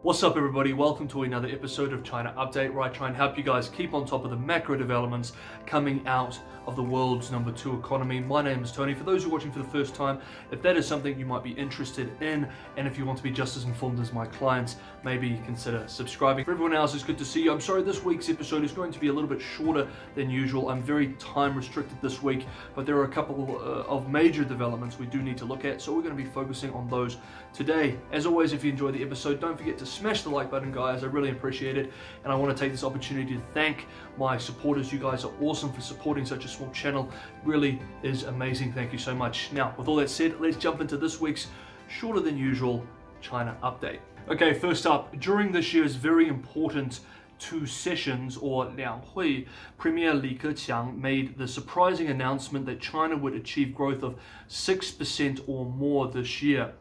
What's up everybody, welcome to another episode of China Update, where I try and help you guys keep on top of the macro developments coming out of the world's #2 economy. My name is Tony. For those who are watching for the first time, if that is something you might be interested in, and if you want to be just as informed as my clients, maybe consider subscribing. For everyone else, it's good to see you. I'm sorry this week's episode is going to be a little bit shorter than usual. I'm very time restricted this week, but there are a couple of major developments we do need to look at, so we're going to be focusing on those today. As always, if you enjoyed the episode, don't forget to smash the like button, guys. I really appreciate it, and I want to take this opportunity to thank my supporters. You guys are awesome for supporting such a small channel. It really is amazing. Thank you so much. Now, with all that said, let's jump into this week's shorter than usual China update. Okay, first up, during this year's very important two sessions, or 两会, Premier Li Keqiang made the surprising announcement that China would achieve growth of 6% or more this year.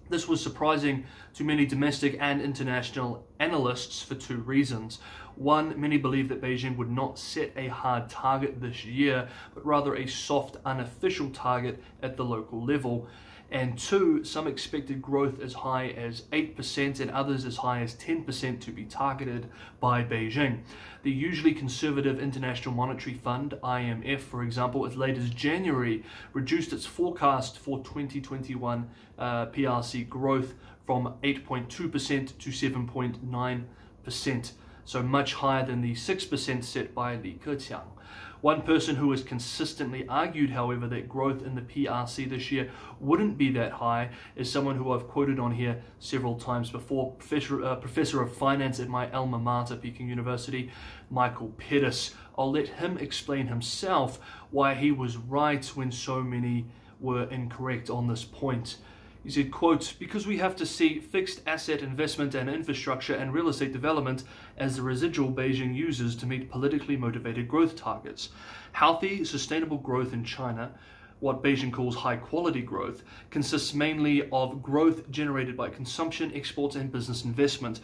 This was surprising to many domestic and international analysts for two reasons. One, many believe that Beijing would not set a hard target this year, but rather a soft, unofficial target at the local level. And two, some expected growth as high as 8% and others as high as 10% to be targeted by Beijing. The usually conservative International Monetary Fund, IMF, for example, as late as January, reduced its forecast for 2021 PRC growth from 8.2% to 7.9%, so much higher than the 6% set by Li Keqiang. One person who has consistently argued, however, that growth in the PRC this year wouldn't be that high is someone who I've quoted on here several times before, Professor of Finance at my alma mater, Peking University, Michael Pettis. I'll let him explain himself why he was right when so many were incorrect on this point. He said, quote, "Because we have to see fixed asset investment and infrastructure and real estate development as the residual Beijing uses to meet politically motivated growth targets. Healthy, sustainable growth in China, what Beijing calls high quality growth, consists mainly of growth generated by consumption, exports and business investment,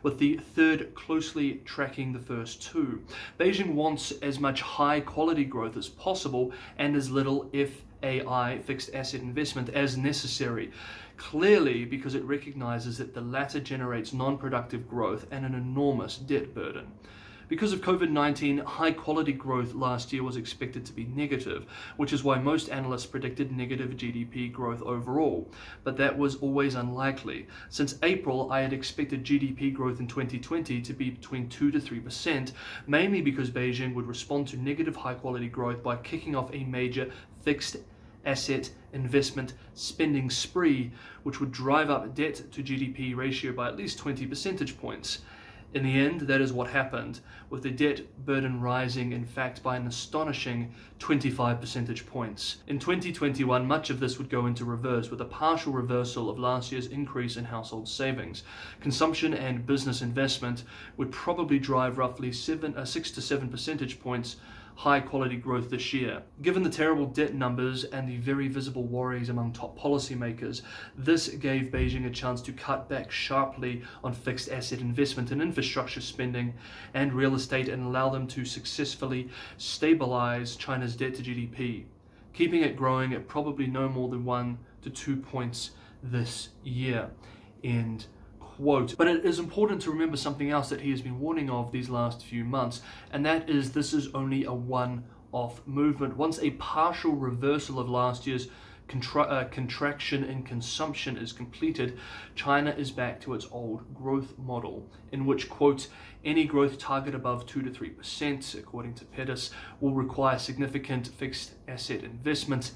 with the third closely tracking the first two. Beijing wants as much high quality growth as possible and as little FAI, fixed asset investment, as necessary, clearly because it recognizes that the latter generates non-productive growth and an enormous debt burden. Because of COVID-19, high-quality growth last year was expected to be negative, which is why most analysts predicted negative GDP growth overall. But that was always unlikely. Since April, I had expected GDP growth in 2020 to be between 2 to 3%, mainly because Beijing would respond to negative high-quality growth by kicking off a major fixed asset investment spending spree, which would drive up debt to GDP ratio by at least 20 percentage points. In the end, that is what happened, with the debt burden rising, in fact, by an astonishing 25 percentage points. In 2021, much of this would go into reverse, with a partial reversal of last year's increase in household savings. Consumption and business investment would probably drive roughly 6 to 7 percentage points high quality growth this year. Given the terrible debt numbers and the very visible worries among top policymakers, this gave Beijing a chance to cut back sharply on fixed asset investment and infrastructure spending and real estate and allow them to successfully stabilize China's debt to GDP, keeping it growing at probably no more than 1 to 2 points this year." End quote. But it is important to remember something else that he has been warning of these last few months, and that is this is only a one-off movement. Once a partial reversal of last year's contraction in consumption is completed, China is back to its old growth model, in which, quote, "any growth target above 2 to 3%, according to Pettis, will require significant fixed asset investment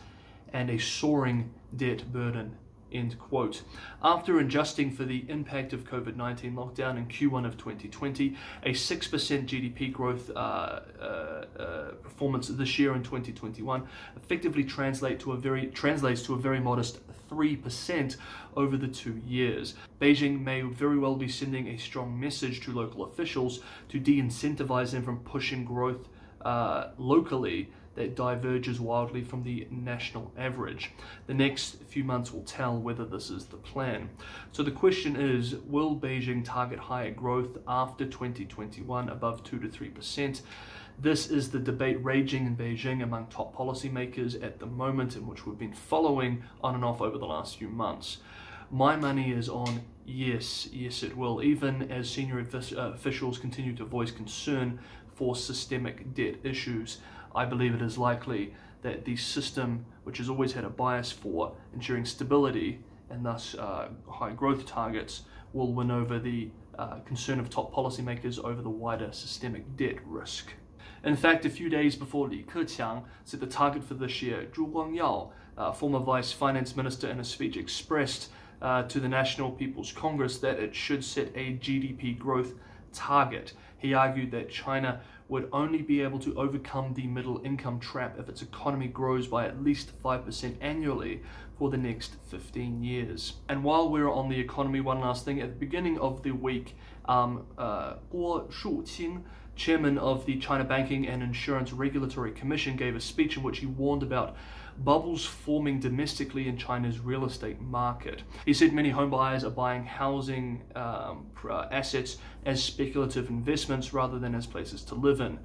and a soaring debt burden." End quote. After adjusting for the impact of COVID-19 lockdown in Q1 of 2020, a 6% GDP growth performance this year in 2021 effectively translates to a very modest 3% over the 2 years. Beijing may very well be sending a strong message to local officials to de-incentivize them from pushing growth locally that diverges wildly from the national average. The next few months will tell whether this is the plan. So the question is, will Beijing target higher growth after 2021 above 2 to 3%? This is the debate raging in Beijing among top policymakers at the moment, in which we've been following on and off over the last few months. My money is on Yes, it will, even as senior officials continue to voice concern for systemic debt issues. I believe it is likely that the system, which has always had a bias for ensuring stability and thus high growth targets, will win over the concern of top policymakers over the wider systemic debt risk. In fact, a few days before Keqiang set the target for this year, Wang, former Vice Finance Minister, in a speech expressed to the National People's Congress that it should set a GDP growth target. He argued that China would only be able to overcome the middle income trap if its economy grows by at least 5% annually for the next 15 years. And while we're on the economy, one last thing. At the beginning of the week, Xining, chairman of the China Banking and Insurance Regulatory Commission, gave a speech in which he warned about bubbles forming domestically in China's real estate market. He said many home buyers are buying housing assets as speculative investments rather than as places to live in,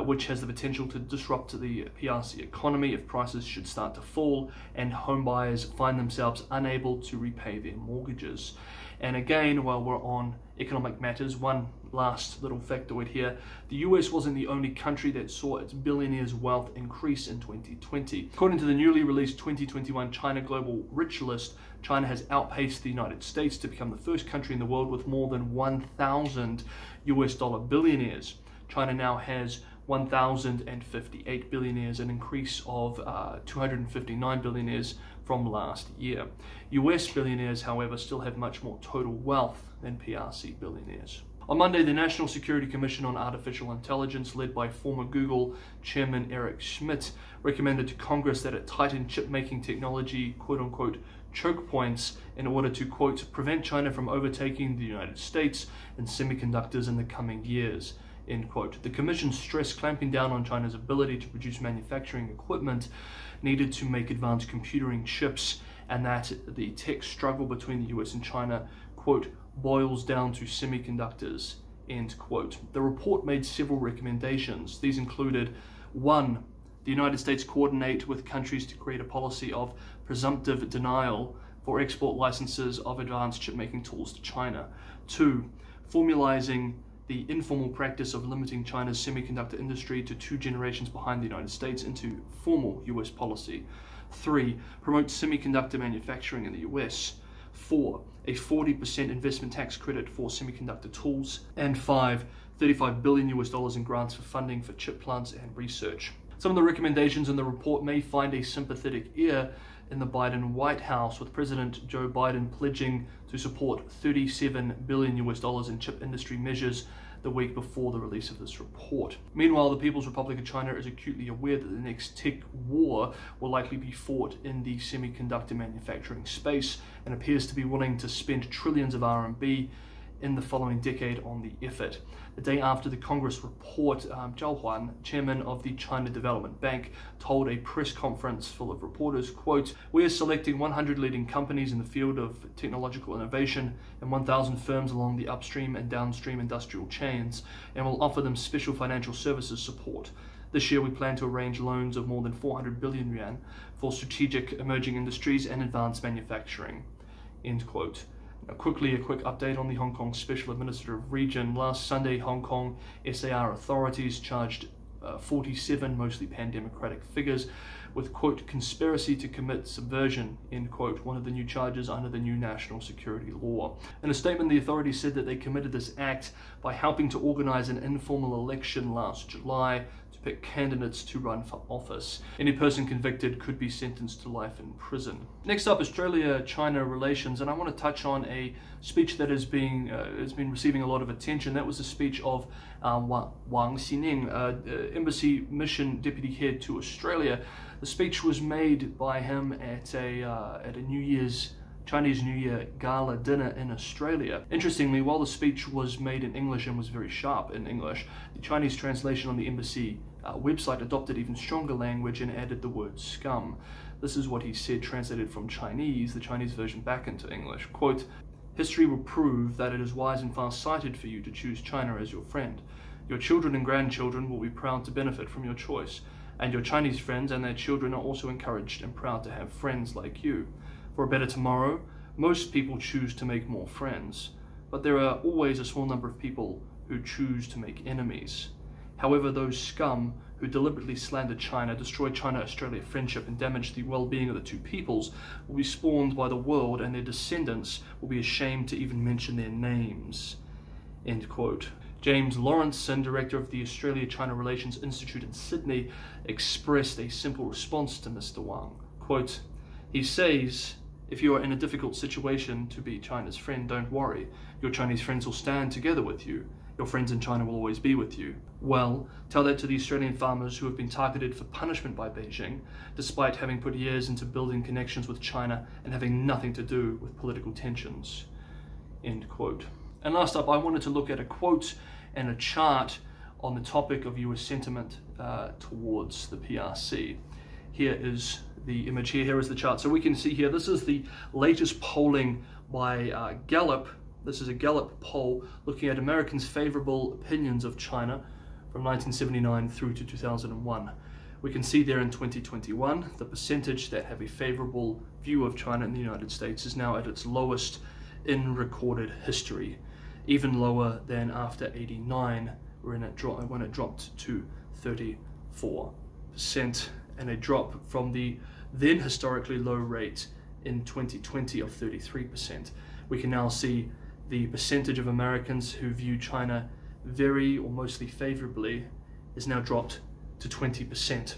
which has the potential to disrupt the PRC economy if prices should start to fall and home buyers find themselves unable to repay their mortgages. And again, while we're on economic matters, one last little factoid here. The US wasn't the only country that saw its billionaires' wealth increase in 2020. According to the newly released 2021 China Global Rich List, China has outpaced the United States to become the first country in the world with more than 1,000 US dollar billionaires. China now has 1,058 billionaires, an increase of 259 billionaires from last year. US billionaires, however, still have much more total wealth than PRC billionaires. On Monday, the National Security Commission on Artificial Intelligence, led by former Google chairman Eric Schmidt, recommended to Congress that it tighten chip-making technology, quote-unquote, choke points in order to, quote, prevent China from overtaking the United States in semiconductors in the coming years, end quote. The Commission stressed clamping down on China's ability to produce manufacturing equipment needed to make advanced computing chips, and that the tech struggle between the US and China, quote, boils down to semiconductors, end quote. The report made several recommendations. These included: 1. The United States coordinate with countries to create a policy of presumptive denial for export licenses of advanced chip-making tools to China. 2. Formalizing the informal practice of limiting China's semiconductor industry to 2 generations behind the United States into formal US policy. 3. Promote semiconductor manufacturing in the US. 4. A 40% investment tax credit for semiconductor tools. And 5. $35 billion in grants for funding for chip plants and research. Some of the recommendations in the report may find a sympathetic ear in the Biden White House, with President Joe Biden pledging to support $37 billion in chip industry measures the week before the release of this report. Meanwhile, the People's Republic of China is acutely aware that the next tech war will likely be fought in the semiconductor manufacturing space, and appears to be willing to spend trillions of RMB in the following decade on the effort. The day after the Congress report, Zhao Huan, chairman of the China Development Bank, told a press conference full of reporters, quote, "We are selecting 100 leading companies in the field of technological innovation and 1,000 firms along the upstream and downstream industrial chains, and will offer them special financial services support. This year we plan to arrange loans of more than 400 billion yuan for strategic emerging industries and advanced manufacturing," end quote. Now, quickly, a quick update on the Hong Kong Special Administrative Region. Last Sunday, Hong Kong SAR authorities charged 47 mostly pan-democratic figures with, quote, conspiracy to commit subversion, end quote, one of the new charges under the new national security law. In a statement, the authorities said that they committed this act by helping to organize an informal election last July to pick candidates to run for office. Any person convicted could be sentenced to life in prison. Next up, Australia-China relations, and I want to touch on a speech that has been receiving a lot of attention. That was the speech of Wang, Xining, embassy mission deputy head to Australia. The speech was made by him at a Chinese New Year gala dinner in Australia. Interestingly, while the speech was made in English and was very sharp in English, the Chinese translation on the embassy website adopted even stronger language and added the word scum. This is what he said, translated from Chinese, the Chinese version back into English. Quote, "History will prove that it is wise and far-sighted for you to choose China as your friend. Your children and grandchildren will be proud to benefit from your choice, and your Chinese friends and their children are also encouraged and proud to have friends like you. For a better tomorrow, Most people choose to make more friends, but there are always a small number of people who choose to make enemies. However, those scum who deliberately slander China, destroy China-Australia friendship, and damage the well-being of the two peoples will be spawned by the world, and their descendants will be ashamed to even mention their names." End quote. James Lawrenson, director of the Australia-China Relations Institute in Sydney, expressed a simple response to Mr. Wang. Quote, he says, "If you are in a difficult situation to be China's friend, don't worry. Your Chinese friends will stand together with you. Your friends in China will always be with you." Well, tell that to the Australian farmers who have been targeted for punishment by Beijing, despite having put years into building connections with China and having nothing to do with political tensions. End quote. And last up, I wanted to look at a quote and a chart on the topic of US sentiment towards the PRC. Here is the image here is the chart. So we can see here, this is the latest polling by Gallup. This is a Gallup poll looking at Americans' favorable opinions of China from 1979 through to 2001. We can see there in 2021, the percentage that have a favorable view of China in the United States is now at its lowest in recorded history, even lower than after '89, when it dropped to 34%, and a drop from the then historically low rate in 2020 of 33%. We can now see the percentage of Americans who view China very or mostly favorably is now dropped to 20%.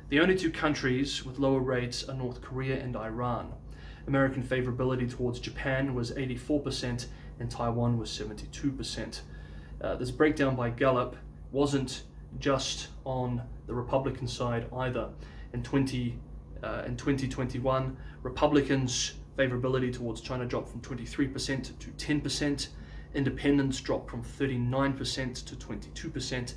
The only two countries with lower rates are North Korea and Iran. American favorability towards Japan was 84% and Taiwan was 72%. This breakdown by Gallup wasn't just on the Republican side either. In 2021, Republicans' favorability towards China dropped from 23% to 10%, independents dropped from 39% to 22%,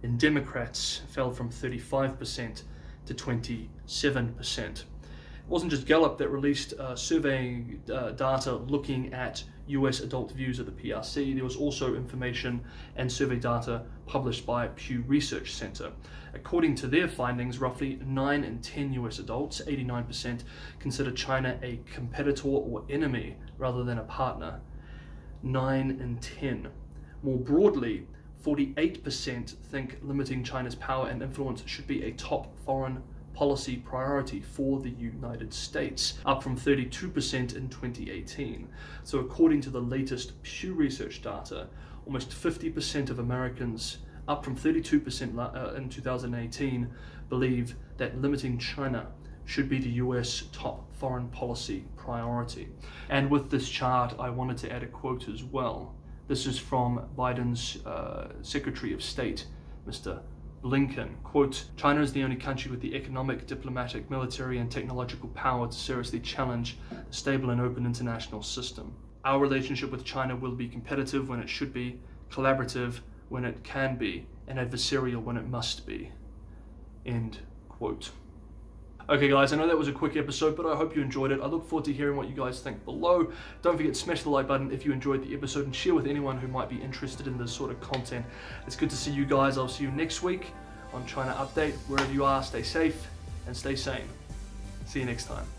and Democrats fell from 35% to 27%. It wasn't just Gallup that released survey data looking at US adult views of the PRC. There was also information and survey data published by Pew Research Center. According to their findings, roughly 9 in 10 US adults, 89%, consider China a competitor or enemy rather than a partner. 9 in 10. More broadly, 48% think limiting China's power and influence should be a top foreign policy priority for the United States, up from 32% in 2018. So according to the latest Pew Research data, almost 50% of Americans, up from 32% in 2018, believe that limiting China should be the US top foreign policy priority. And with this chart, I wanted to add a quote as well. This is from Biden's Secretary of State, Mr. Blinken. Quote, "China is the only country with the economic, diplomatic, military, and technological power to seriously challenge a stable and open international system. Our relationship with China will be competitive when it should be, collaborative when it can be, and adversarial when it must be." End quote. Okay guys, I know that was a quick episode, but I hope you enjoyed it. I look forward to hearing what you guys think below. Don't forget to smash the like button if you enjoyed the episode and share with anyone who might be interested in this sort of content. It's good to see you guys. I'll see you next week on China Update. Wherever you are, stay safe and stay sane. See you next time.